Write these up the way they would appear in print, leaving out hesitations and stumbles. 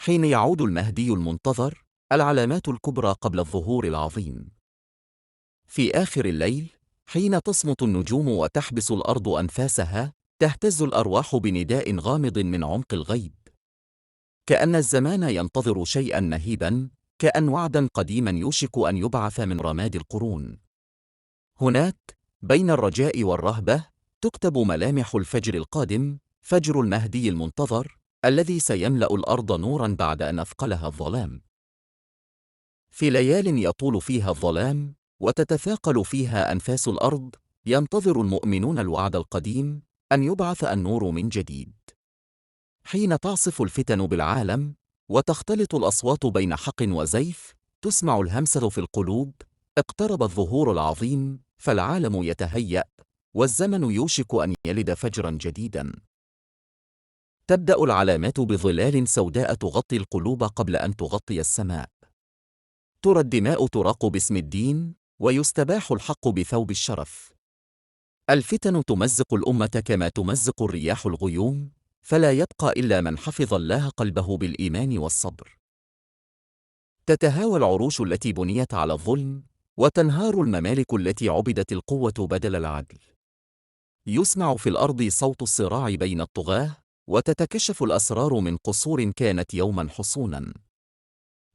حين يعود المهدي المنتظر، العلامات الكبرى قبل الظهور العظيم. في آخر الليل، حين تصمت النجوم وتحبس الأرض أنفاسها، تهتز الأرواح بنداء غامض من عمق الغيب، كأن الزمان ينتظر شيئا مهيبا، كأن وعدا قديما يوشك أن يبعث من رماد القرون. هناك، بين الرجاء والرهبة، تكتب ملامح الفجر القادم، فجر المهدي المنتظر، الذي سيملأ الأرض نورا بعد أن أثقلها الظلام. في ليال يطول فيها الظلام، وتتثاقل فيها أنفاس الأرض، ينتظر المؤمنون الوعد القديم، أن يبعث النور من جديد. حين تعصف الفتن بالعالم، وتختلط الأصوات بين حق وزيف، تسمع الهمسة في القلوب: اقترب الظهور العظيم، فالعالم يتهيأ، والزمن يوشك أن يلد فجرا جديدا. تبدأ العلامات بظلال سوداء تغطي القلوب قبل أن تغطي السماء. ترى الدماء تراق باسم الدين، ويستباح الحق بثوب الشرف. الفتن تمزق الأمة كما تمزق الرياح الغيوم، فلا يبقى إلا من حفظ الله قلبه بالإيمان والصبر. تتهاوى العروش التي بنيت على الظلم، وتنهار الممالك التي عبدت القوة بدل العدل. يسمع في الأرض صوت الصراع بين الطغاة، وتتكشف الأسرار من قصور كانت يوما حصونا.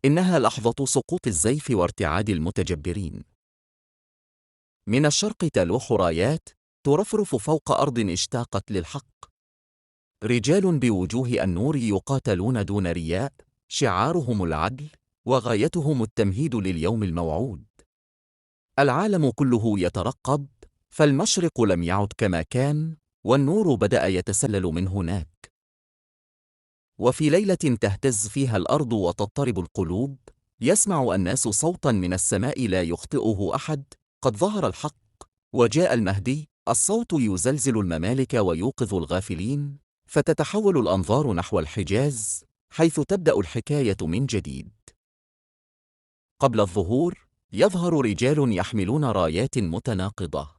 إنها لحظة سقوط الزيف وارتعاد المتجبرين. من الشرق تلوح رايات، ترفرف فوق أرض اشتاقت للحق. رجال بوجوه النور يقاتلون دون رياء، شعارهم العدل، وغايتهم التمهيد لليوم الموعود. العالم كله يترقب، فالمشرق لم يعد كما كان، والنور بدأ يتسلل من هناك. وفي ليلة تهتز فيها الأرض وتضطرب القلوب، يسمع الناس صوتا من السماء لا يخطئه أحد: قد ظهر الحق، وجاء المهدي. الصوت يزلزل الممالك ويوقظ الغافلين، فتتحول الأنظار نحو الحجاز، حيث تبدأ الحكاية من جديد. قبل الظهور، يظهر رجال يحملون رايات متناقضة.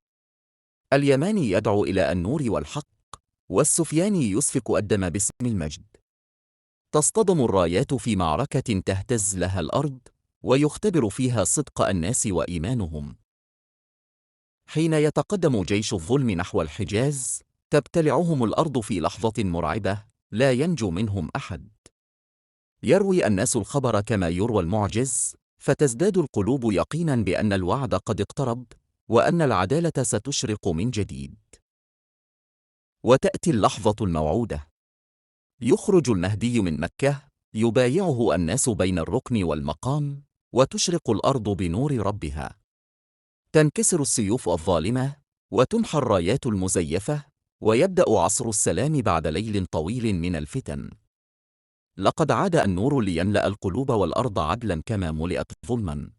اليماني يدعو إلى النور والحق، والسفياني يسفك الدم باسم المجد. تصطدم الرايات في معركة تهتز لها الأرض، ويختبر فيها صدق الناس وإيمانهم. حين يتقدم جيش الظلم نحو الحجاز، تبتلعهم الأرض في لحظة مرعبة، لا ينجو منهم أحد. يروي الناس الخبر كما يروى المعجز، فتزداد القلوب يقينا بأن الوعد قد اقترب، وأن العدالة ستشرق من جديد. وتأتي اللحظة الموعودة. يخرج المهدي من مكة، يبايعه الناس بين الركن والمقام، وتشرق الأرض بنور ربها. تنكسر السيوف الظالمة، وتمحى الرايات المزيفة، ويبدأ عصر السلام بعد ليل طويل من الفتن. لقد عاد النور ليملأ القلوب والأرض عدلا كما ملئت ظلما.